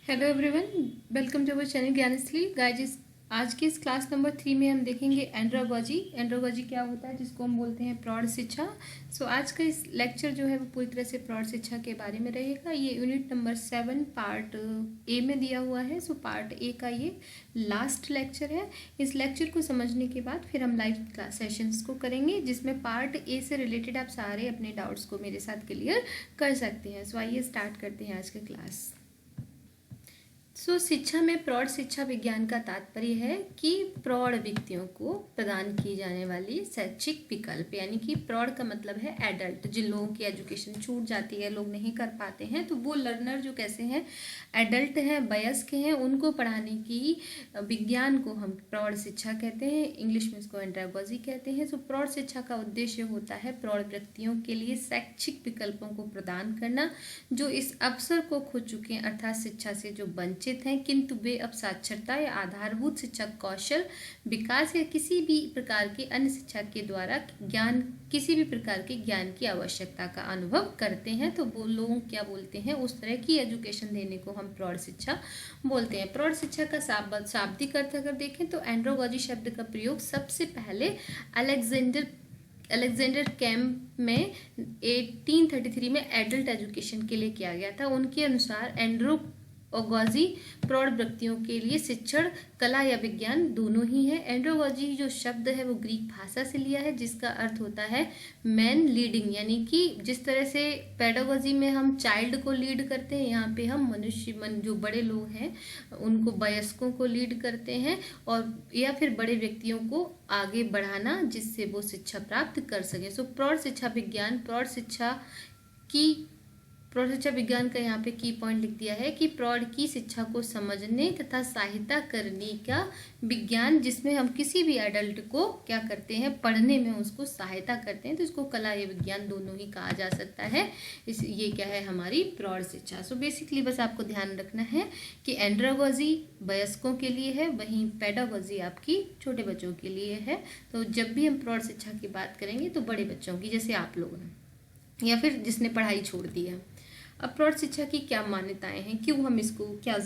Hello everyone, welcome to our channel Gyansthali. Guys, आज के इस क्लास नंबर 3 में हम देखेंगे एंड्रोगॉजी। एंड्रोगॉजी क्या होता है, जिसको हम बोलते हैं प्रौढ़ शिक्षा। आज का इस लेक्चर जो है वो पूरी तरह से प्रौढ़ शिक्षा के बारे में रहेगा। ये यूनिट नंबर 7 पार्ट ए में दिया हुआ है। पार्ट ए का ये लास्ट लेक्चर है। इस लेक्चर को समझने के बाद फिर हम लाइव क्लास सेशंस को करेंगे, जिसमें पार्ट ए से रिलेटेड आप सारे अपने डाउट्स को मेरे साथ क्लियर कर सकते हैं। आइए स्टार्ट करते हैं आज का क्लास। शिक्षा में प्रौढ़ शिक्षा विज्ञान का तात्पर्य है कि प्रौढ़ व्यक्तियों को प्रदान की जाने वाली शैक्षिक विकल्प, यानी कि प्रौढ़ का मतलब है एडल्ट। जिन लोगों की एजुकेशन छूट जाती है, लोग नहीं कर पाते हैं, तो वो लर्नर जो कैसे हैं, एडल्ट हैं, वयस्क हैं, उनको पढ़ाने की विज्ञान को हम प्रौढ़ शिक्षा कहते हैं। इंग्लिश में इसको एंड्रोगॉजी कहते हैं। प्रौढ़ शिक्षा का उद्देश्य होता है प्रौढ़ व्यक्तियों के लिए शैक्षिक विकल्पों को प्रदान करना, जो इस अवसर को खो चुके हैं, अर्थात शिक्षा से जो वंचित हैं, किंतु वे अब साक्षरता या आधारभूत शिक्षा कौशल विकास या किसी भी प्रकार के अन्य शिक्षा के द्वारा ज्ञान, किसी भी प्रकार के ज्ञान की आवश्यकता का अनुभव करते हैं। तो वो लोग क्या बोलते हैं, उस तरह की एजुकेशन देने को हम प्रौढ़ शिक्षा बोलते हैं। प्रौढ़ शिक्षा का शाब्दिक अर्थ अगर देखें तो एंड्रोगॉजी शब्द का प्रयोग सबसे पहले अलेक्जेंडर कैम्प में 1833 में एडल्ट एजुकेशन के लिए किया गया था। उनके अनुसार एंड्रोगॉजी प्रौढ़ व्यक्तियों के लिए शिक्षण, कला या विज्ञान दोनों ही है। एंड्रोगॉजी जो शब्द है वो ग्रीक भाषा से लिया है, जिसका अर्थ होता है मैन लीडिंग, यानी कि जिस तरह से पेडागोजी में हम चाइल्ड को लीड करते हैं, यहाँ पे हम जो बड़े लोग हैं उनको, वयस्कों को लीड करते हैं, और या फिर बड़े व्यक्तियों को आगे बढ़ाना जिससे वो शिक्षा प्राप्त कर सके। प्रौढ़ शिक्षा विज्ञान, प्रौढ़ शिक्षा विज्ञान का यहाँ पे की पॉइंट लिख दिया है कि प्रौढ़ की शिक्षा को समझने तथा सहायता करने का विज्ञान, जिसमें हम किसी भी एडल्ट को क्या करते हैं, पढ़ने में उसको सहायता करते हैं। तो इसको कला या विज्ञान दोनों ही कहा जा सकता है। ये क्या है, हमारी प्रौढ़ शिक्षा। बेसिकली बस आपको ध्यान रखना है कि एंड्रोगॉजी वयस्कों के लिए है, वहीं पेडागोजी आपकी छोटे बच्चों के लिए है। तो जब भी हम प्रौढ़ शिक्षा की बात करेंगे तो बड़े बच्चों की, जैसे आप लोगों ने या फिर जिसने पढ़ाई छोड़ दी है। अब प्रौढ़ शिक्षा की क्या मान्यताएं हैं, क्यों हम इसको, क्या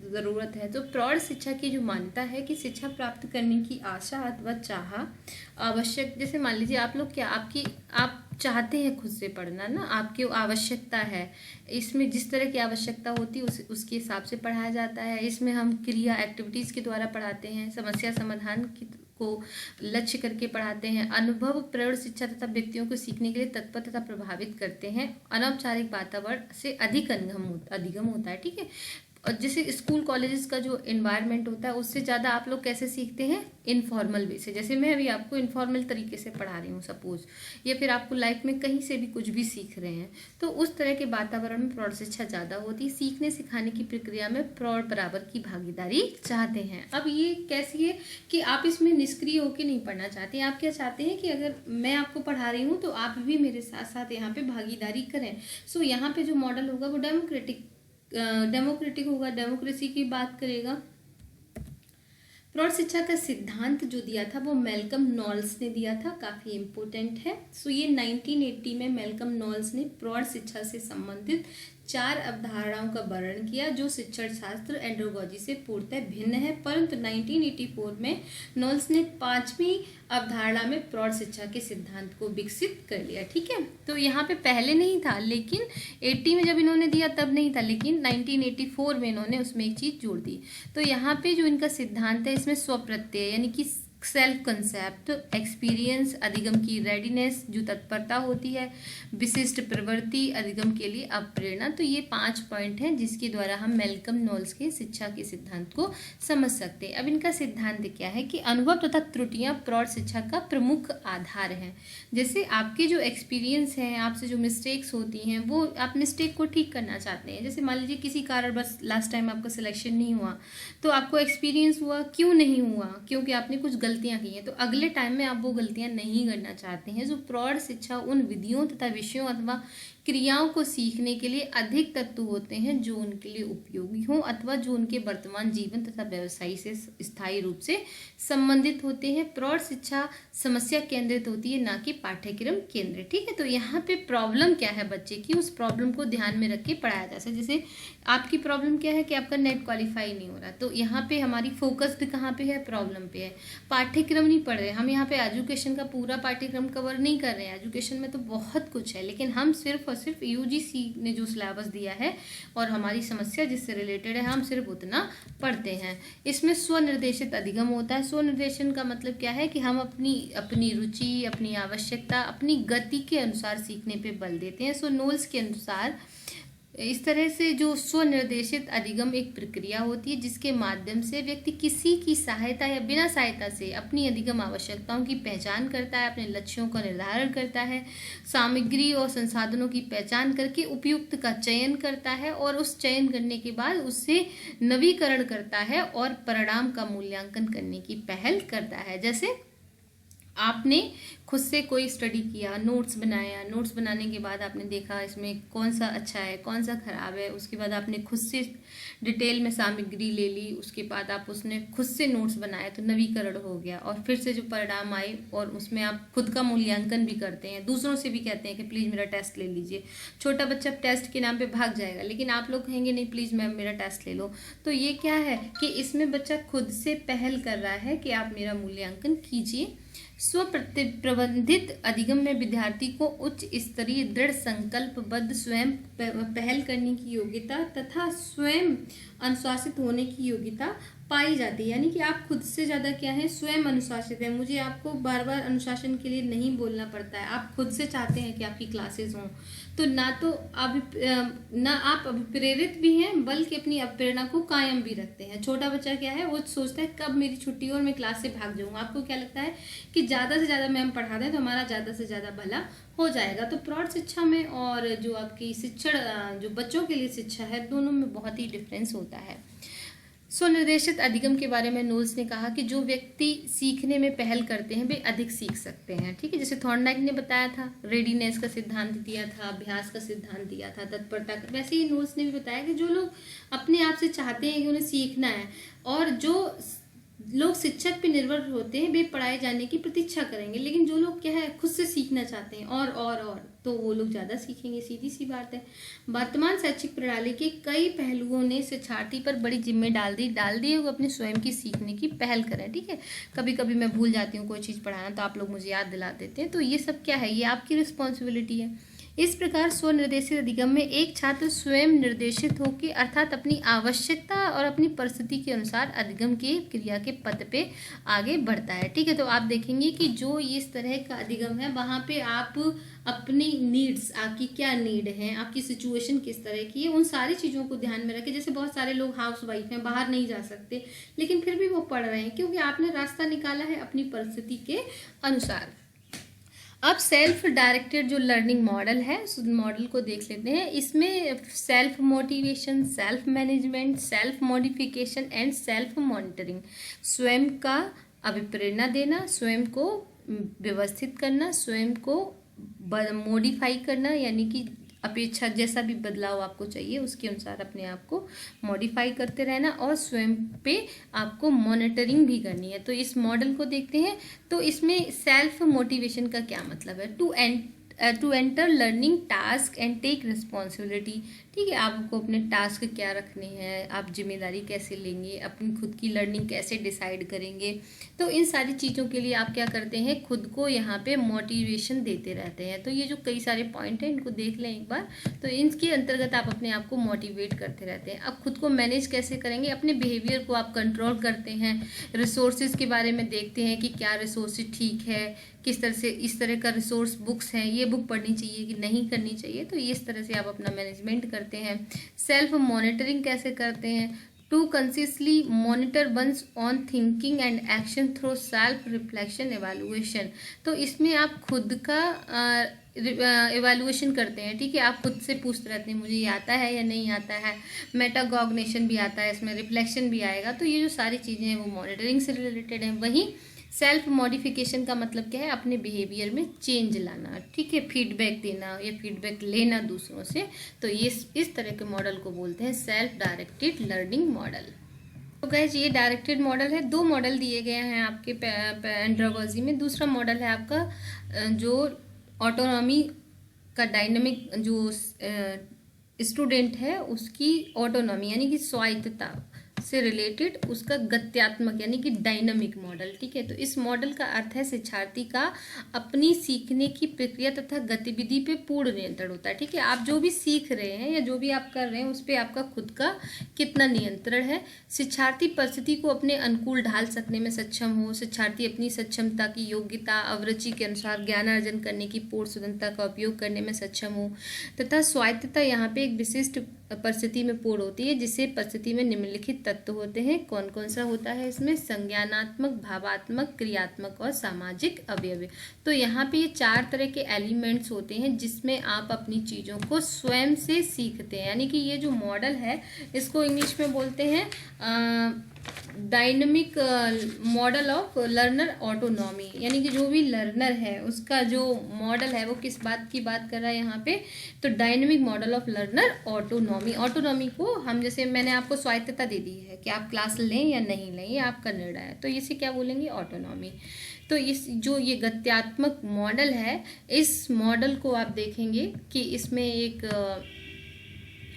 ज़रूरत है। तो प्रौढ़ शिक्षा की जो मान्यता है कि शिक्षा प्राप्त करने की आशा अथवा चाह आवश्यक, जैसे मान लीजिए आप लोग क्या, आप चाहते हैं खुद से पढ़ना ना, आपकी आवश्यकता है, इसमें जिस तरह की आवश्यकता होती है उसके हिसाब से पढ़ाया जाता है। इसमें हम क्रिया एक्टिविटीज़ के द्वारा पढ़ाते हैं, समस्या समाधान को लक्ष्य करके पढ़ाते हैं। अनुभव प्रौढ़ शिक्षा तथा व्यक्तियों को सीखने के लिए तत्पर तथा प्रभावित करते हैं। अनौपचारिक वातावरण से अधिक अधिगम होता है, ठीक है। और जैसे स्कूल कॉलेजेस का जो इन्वायरमेंट होता है, उससे ज़्यादा आप लोग कैसे सीखते हैं, इनफॉर्मल वे से। जैसे मैं अभी आपको इनफॉर्मल तरीके से पढ़ा रही हूँ सपोज, या फिर आपको लाइफ में कहीं से भी कुछ भी सीख रहे हैं, तो उस तरह के वातावरण में प्रौढ़ शिक्षा ज़्यादा होती है। सीखने सिखाने की प्रक्रिया में प्रौढ़ बराबर की भागीदारी चाहते हैं। अब ये कैसी है कि आप इसमें निष्क्रिय होकर नहीं पढ़ना चाहते, आप क्या चाहते हैं कि अगर मैं आपको पढ़ा रही हूँ तो आप भी मेरे साथ साथ यहाँ पे भागीदारी करें। यहाँ पे जो मॉडल होगा वो डेमोक्रेटिक होगा, डेमोक्रेसी की बात करेगा। प्रौढ़ शिक्षा का सिद्धांत जो दिया था वो मैल्कम नॉल्स ने दिया था, काफ़ी इम्पोर्टेंट है। ये 1980 में मैल्कम नॉल्स ने प्रौढ़ शिक्षा से संबंधित 4 अवधारणाओं का वर्णन किया, जो शिक्षण शास्त्र एंड्रोगॉजी से पूर्णतः भिन्न है। परंतु 1984 में नॉल्स ने 5वीं अवधारणा में प्रौढ़ शिक्षा के सिद्धांत को विकसित कर लिया, ठीक है। तो यहाँ पे पहले नहीं था, लेकिन 80 में जब इन्होंने दिया तब नहीं था, लेकिन 1984 में इन्होंने उसमें एक चीज़ जोड़ दी। तो यहाँ पे जो इनका सिद्धांत है, इसमें स्वप्रत्यय यानी कि सेल्फ कंसेप्ट, एक्सपीरियंस, अधिगम की रेडीनेस जो तत्परता होती है, विशिष्ट प्रवृत्ति, अधिगम के लिए अप्रेरणा। तो ये 5 पॉइंट हैं जिसके द्वारा हम मैल्कम नॉल्स के शिक्षा के सिद्धांत को समझ सकते हैं। अब इनका सिद्धांत क्या है कि अनुभव तथा त्रुटियां प्रौढ़ शिक्षा का प्रमुख आधार हैं। जैसे आपके जो एक्सपीरियंस हैं, आपसे जो मिस्टेक्स होती हैं, वो आप मिस्टेक को ठीक करना चाहते हैं। जैसे मान लीजिए किसी कारण बस लास्ट टाइम आपका सिलेक्शन नहीं हुआ, तो आपको एक्सपीरियंस हुआ, क्यों नहीं हुआ, क्योंकि आपने कुछ गलतियां की हैं। तो अगले टाइम में आप वो गलतियां नहीं करना चाहते हैं। जो प्रौढ़ शिक्षा उन विधियों तथा विषयों अथवा क्रियाओं को सीखने के लिए अधिक तत्व होते हैं जो उनके लिए उपयोगी हों अथवा जो उनके वर्तमान जीवन तथा व्यवसाय से स्थायी रूप से संबंधित होते हैं। प्रौढ़ शिक्षा समस्या केंद्रित होती है, ना कि पाठ्यक्रम केंद्रित। ठीक है, तो यहाँ पे प्रॉब्लम क्या है बच्चे की, उस प्रॉब्लम को ध्यान में रख के पढ़ाया जा सकता है। जैसे आपकी प्रॉब्लम क्या है कि आपका नेट क्वालिफाई नहीं हो रहा, तो यहाँ पे हमारी फोकस भी कहाँ पे है, प्रॉब्लम पे है। पाठ्यक्रम नहीं पढ़ रहे हम, यहाँ पे एजुकेशन का पूरा पाठ्यक्रम कवर नहीं कर रहे हैं। एजुकेशन में तो बहुत कुछ है, लेकिन हम सिर्फ और सिर्फ यूजीसी ने जो सिलेबस दिया है और हमारी समस्या जिससे रिलेटेड है हम सिर्फ उतना पढ़ते हैं। इसमें स्वनिर्देशित अधिगम होता है। स्वनिर्देशन का मतलब क्या है कि हम अपनी रुचि, अपनी आवश्यकता, अपनी गति के अनुसार सीखने पे बल देते हैं। सो नोल्स के अनुसार इस तरह से जो स्वनिर्देशित अधिगम एक प्रक्रिया होती है जिसके माध्यम से व्यक्ति किसी की सहायता या बिना सहायता से अपनी अधिगम आवश्यकताओं की पहचान करता है, अपने लक्ष्यों का निर्धारण करता है, सामग्री और संसाधनों की पहचान करके उपयुक्त का चयन करता है और उस चयन करने के बाद उससे नवीकरण करता है और परिणाम का मूल्यांकन करने की पहल करता है। जैसे आपने खुद से कोई स्टडी किया, नोट्स बनाया, नोट्स बनाने के बाद आपने देखा इसमें कौन सा अच्छा है, कौन सा खराब है, उसके बाद आपने खुद से डिटेल में सामग्री ले ली, उसके बाद आप उसने खुद से नोट्स बनाए तो नवीकरण हो गया और फिर से जो परिणाम आए और उसमें आप खुद का मूल्यांकन भी करते हैं, दूसरों से भी कहते हैं कि प्लीज़ मेरा टेस्ट ले लीजिए। छोटा बच्चा टेस्ट के नाम पर भाग जाएगा, लेकिन आप लोग कहेंगे नहीं प्लीज़ मैम मेरा टेस्ट ले लो। तो ये क्या है कि इसमें बच्चा खुद से पहल कर रहा है कि आप मेरा मूल्यांकन कीजिए। स्वप्रबंधित अधिगम में विद्यार्थी को उच्च स्तरीय दृढ़ संकल्पबद्ध स्वयं पहल करने की योग्यता तथा स्वयं अनुशासित होने की योग्यता पाई जाती है। यानी कि आप खुद से ज़्यादा क्या है, स्वयं अनुशासित है। मुझे आपको बार बार अनुशासन के लिए नहीं बोलना पड़ता है, आप खुद से चाहते हैं कि आपकी क्लासेस हों। तो ना आप अभिप्रेरित भी हैं बल्कि अपनी अप्रेरणा को कायम भी रखते हैं। छोटा बच्चा क्या है, वो सोचता है कब मेरी छुट्टी हो और मैं क्लास से भाग जाऊँगा। आपको क्या लगता है कि ज़्यादा से ज़्यादा मैम पढ़ा दें तो हमारा ज़्यादा से ज़्यादा भला हो जाएगा। तो प्रौढ़ शिक्षा में और जो आपकी शिक्षण जो बच्चों के लिए शिक्षा है, दोनों में बहुत ही डिफरेंस होता है। स्वनिर्देशित अधिगम के बारे में नोल्स ने कहा कि जो व्यक्ति सीखने में पहल करते हैं वे अधिक सीख सकते हैं। ठीक है, जैसे थॉर्नडाइक ने बताया था, रेडीनेस का सिद्धांत दिया था, अभ्यास का सिद्धांत दिया था, तत्परता का, वैसे ही नोल्स ने भी बताया कि जो लोग अपने आप से चाहते हैं कि उन्हें सीखना है और जो लोग शिक्षक पे निर्भर होते हैं वे पढ़ाए जाने की प्रतीक्षा करेंगे, लेकिन जो लोग क्या है खुद से सीखना चाहते हैं और तो वो लोग ज़्यादा सीखेंगे। सीधी सी बात है। वर्तमान शैक्षिक प्रणाली के कई पहलुओं ने शिक्षार्थी पर बड़ी जिम्मे डाल दी है वो अपने स्वयं की सीखने की पहल करें। ठीक है, कभी कभी मैं भूल जाती हूँ कोई चीज़ पढ़ाना तो आप लोग मुझे याद दिला देते हैं, तो ये सब क्या है, ये आपकी रिस्पॉन्सिबिलिटी है। इस प्रकार स्वनिर्देशित अधिगम में एक छात्र स्वयं निर्देशित होकर अर्थात अपनी आवश्यकता और अपनी परिस्थिति के अनुसार अधिगम की क्रिया के पथ पे आगे बढ़ता है। ठीक है, तो आप देखेंगे कि जो इस तरह का अधिगम है वहाँ पे आप अपनी नीड्स, आपकी क्या नीड है, आपकी सिचुएशन किस तरह की है, उन सारी चीज़ों को ध्यान में रखें। जैसे बहुत सारे लोग हाउस वाइफ हैं, बाहर नहीं जा सकते, लेकिन फिर भी वो पढ़ रहे हैं क्योंकि आपने रास्ता निकाला है अपनी परिस्थिति के अनुसार। अब सेल्फ डायरेक्टेड जो लर्निंग मॉडल है उस मॉडल को देख लेते हैं। इसमें self motivation, self management, self modification and self monitoring, स्वयं का अभिप्रेरणा देना, स्वयं को व्यवस्थित करना, स्वयं को मॉडिफाई करना, यानी कि अपेक्षा जैसा भी बदलाव आपको चाहिए उसके अनुसार अपने आप को मॉडिफाई करते रहना और स्वयं पे आपको मॉनिटरिंग भी करनी है। तो इस मॉडल को देखते हैं। तो इसमें सेल्फ मोटिवेशन का क्या मतलब है, to enter learning task and take responsibility. ठीक है, आपको अपने टास्क क्या रखने हैं, आप जिम्मेदारी कैसे लेंगे, अपनी खुद की लर्निंग कैसे डिसाइड करेंगे। तो इन सारी चीज़ों के लिए आप क्या करते हैं, खुद को यहाँ पे मोटिवेशन देते रहते हैं। तो ये जो कई सारे पॉइंट हैं इनको देख लें एक बार, तो इनके अंतर्गत आप अपने आप को मोटिवेट करते रहते हैं। अब खुद को मैनेज कैसे करेंगे, अपने बिहेवियर को आप कंट्रोल करते हैं, रिसोर्सेज के बारे में देखते हैं कि क्या रिसोर्सेज ठीक है, किस तरह से इस तरह का रिसोर्स बुक्स हैं, ये बुक पढ़नी चाहिए कि नहीं करनी चाहिए। तो इस तरह से आप अपना मैनेजमेंट करते हैं। सेल्फ मॉनिटरिंग कैसे करते हैं, to consistently monitor one's own thinking and action through self reflection evaluation. तो इसमें आप खुद का एवेलुएशन करते हैं। ठीक है, आप खुद से पूछते रहते हैं मुझे ये आता है या नहीं आता है, मेटाकॉग्निशन भी आता है, इसमें रिफ्लेक्शन भी आएगा। तो ये जो सारी चीज़ें हैं वो मॉनिटरिंग से रिलेटेड हैं। वहीं सेल्फ मॉडिफिकेशन का मतलब क्या है, अपने बिहेवियर में चेंज लाना, ठीक है, फीडबैक देना या फीडबैक लेना दूसरों से। तो ये इस तरह के मॉडल को बोलते हैं सेल्फ डायरेक्टेड लर्निंग मॉडल। तो गाइस ये डायरेक्टेड मॉडल है। दो मॉडल दिए गए हैं आपके एंड्रोगॉजी में। दूसरा मॉडल है आपका जो ऑटोनॉमी का डायनेमिक, जो स्टूडेंट है उसकी ऑटोनॉमी यानी कि स्वायत्तता से रिलेटेड उसका गत्यात्मक यानी कि डायनामिक मॉडल, ठीक है। तो इस मॉडल का अर्थ है शिक्षार्थी का अपनी सीखने की प्रक्रिया तथा गतिविधि पे पूर्ण नियंत्रण होता है, ठीक है। आप जो भी सीख रहे हैं या जो भी आप कर रहे हैं उस पर आपका खुद का कितना नियंत्रण है। शिक्षार्थी परिस्थिति को अपने अनुकूल ढाल सकने में सक्षम हो। शिक्षार्थी अपनी सक्षमता की योग्यता अभिरुचि के अनुसार ज्ञानार्जन करने की पूर्ण स्वतंत्रता का उपयोग करने में सक्षम हो। तथा स्वायत्तता यहाँ पे एक विशिष्ट परिस्थिति में पूर्ण होती है, जिससे परिस्थिति में निम्नलिखित तत्व होते हैं। कौन कौन सा होता है इसमें, संज्ञानात्मक, भावात्मक, क्रियात्मक और सामाजिक अवयव। तो यहाँ पे ये 4 तरह के एलिमेंट्स होते हैं जिसमें आप अपनी चीज़ों को स्वयं से सीखते हैं। यानी कि ये जो मॉडल है इसको इंग्लिश में बोलते हैं dynamic model of learner autonomy. यानी कि जो भी लर्नर है उसका जो मॉडल है वो किस बात की बात कर रहा है यहाँ पे, तो dynamic model of learner autonomy. Autonomy को हम, जैसे मैंने आपको स्वायत्तता दे दी है कि आप क्लास लें या नहीं लें, ये आपका निर्णय है, तो इसे क्या बोलेंगे, ऑटोनॉमी। तो इस जो ये गत्यात्मक मॉडल है, इस मॉडल को आप देखेंगे कि इसमें एक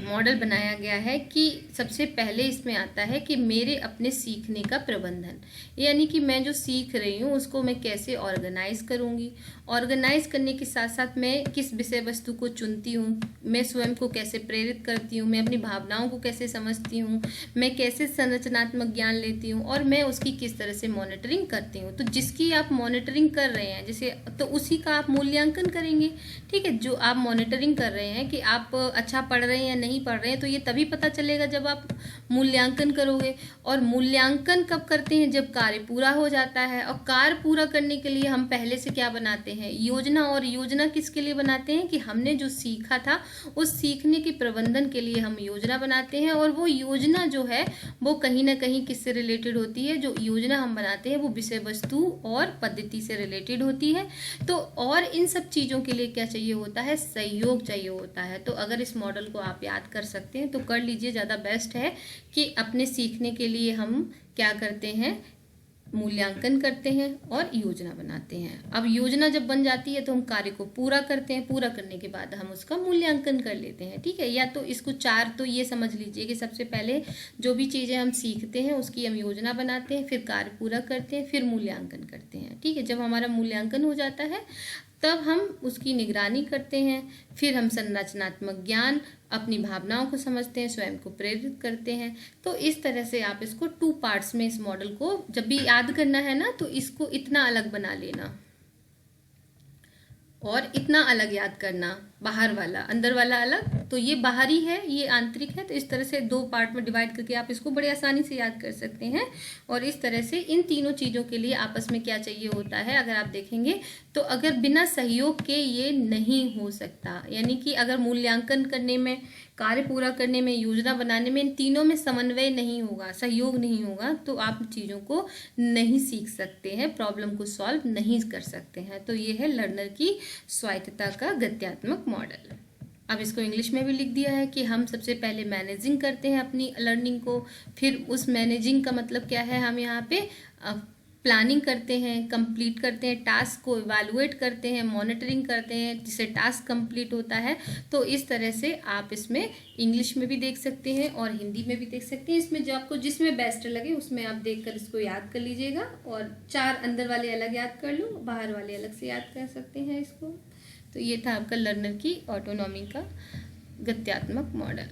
मॉडल बनाया गया है कि सबसे पहले इसमें आता है कि मेरे अपने सीखने का प्रबंधन, यानी कि मैं जो सीख रही हूँ उसको मैं कैसे ऑर्गेनाइज करूँगी। ऑर्गेनाइज करने के साथ साथ मैं किस विषय वस्तु को चुनती हूँ, मैं स्वयं को कैसे प्रेरित करती हूँ, मैं अपनी भावनाओं को कैसे समझती हूँ, मैं कैसे संरचनात्मक ज्ञान लेती हूँ और मैं उसकी किस तरह से मॉनिटरिंग करती हूँ। तो जिसकी आप मॉनिटरिंग कर रहे हैं जैसे, तो उसी का आप मूल्यांकन करेंगे, ठीक है। जो आप मॉनिटरिंग कर रहे हैं कि आप अच्छा पढ़ रहे हैं या नहीं पढ़ रहे हैं, तो ये तभी पता चलेगा जब आप मूल्यांकन करोगे। और मूल्यांकन कब करते हैं, जब कार्य पूरा हो जाता है। और कार्य पूरा करने के लिए हम पहले से क्या बनाते हैं, योजना। और योजना किसके लिए बनाते हैं कि हमने जो सीखा था उस सीखने के प्रबंधन के लिए हम योजना बनाते हैं। और वो योजना जो है वो कहीं ना कहीं किससे रिलेटेड होती है, जो योजना हम बनाते हैं वो विषय वस्तु और पद्धति से रिलेटेड होती है। तो और इन सब चीज़ों के लिए क्या चाहिए होता है, सहयोग चाहिए होता है। तो अगर इस मॉडल को आप याद कर सकते हैं तो कर लीजिए, ज़्यादा बेस्ट है कि अपने सीखने के लिए हम क्या करते हैं, मूल्यांकन करते हैं और योजना बनाते हैं। अब योजना जब बन जाती है तो हम कार्य को पूरा करते हैं, पूरा करने के बाद हम उसका मूल्यांकन कर लेते हैं, ठीक है। या तो इसको 4 तो ये समझ लीजिए कि सबसे पहले जो भी चीज़ें हम सीखते हैं उसकी हम योजना बनाते हैं, फिर कार्य पूरा करते हैं, फिर मूल्यांकन करते हैं, ठीक है। जब हमारा मूल्यांकन हो जाता है तब हम उसकी निगरानी करते हैं, फिर हम संरचनात्मक ज्ञान, अपनी भावनाओं को समझते हैं, स्वयं को प्रेरित करते हैं। तो इस तरह से आप इसको 2 पार्ट्स में इस मॉडल को जब भी याद करना है ना, तो इसको इतना अलग बना लेना और इतना अलग याद करना, बाहर वाला अंदर वाला अलग। तो ये बाहरी है, ये आंतरिक है। तो इस तरह से 2 पार्ट में डिवाइड करके आप इसको बड़ी आसानी से याद कर सकते हैं। और इस तरह से इन तीनों चीज़ों के लिए आपस में क्या चाहिए होता है, अगर आप देखेंगे तो अगर बिना सहयोग के ये नहीं हो सकता। यानी कि अगर मूल्यांकन करने में, कार्य पूरा करने में, योजना बनाने में, इन तीनों में समन्वय नहीं होगा, सहयोग नहीं होगा, तो आप चीज़ों को नहीं सीख सकते हैं, प्रॉब्लम को सॉल्व नहीं कर सकते हैं। तो ये है लर्नर की स्वायत्तता का गत्यात्मक मॉडल। अब इसको इंग्लिश में भी लिख दिया है कि हम सबसे पहले मैनेजिंग करते हैं अपनी लर्निंग को, फिर उस मैनेजिंग का मतलब क्या है, हम यहाँ पे प्लानिंग करते हैं, कंप्लीट करते हैं, टास्क को इवैल्यूएट करते हैं, मॉनिटरिंग करते हैं, जिससे टास्क कंप्लीट होता है। तो इस तरह से आप इसमें इंग्लिश में भी देख सकते हैं और हिंदी में भी देख सकते हैं। इसमें जो आपको जिसमें बेस्ट लगे उसमें आप देखकर इसको याद कर लीजिएगा। और 4 अंदर वाले अलग याद कर लो, बाहर वाले अलग से याद कर सकते हैं इसको। तो ये था आपका लर्नर की ऑटोनॉमी का गत्यात्मक model.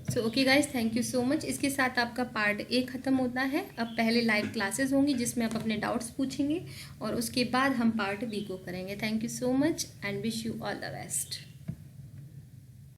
So okay guys, thank you so much. इसके साथ आपका पार्ट A खत्म होता है। अब पहले लाइव क्लासेस होंगी जिसमें आप अपने डाउट्स पूछेंगे और उसके बाद हम पार्ट B को करेंगे। Thank you so much and wish you all the best.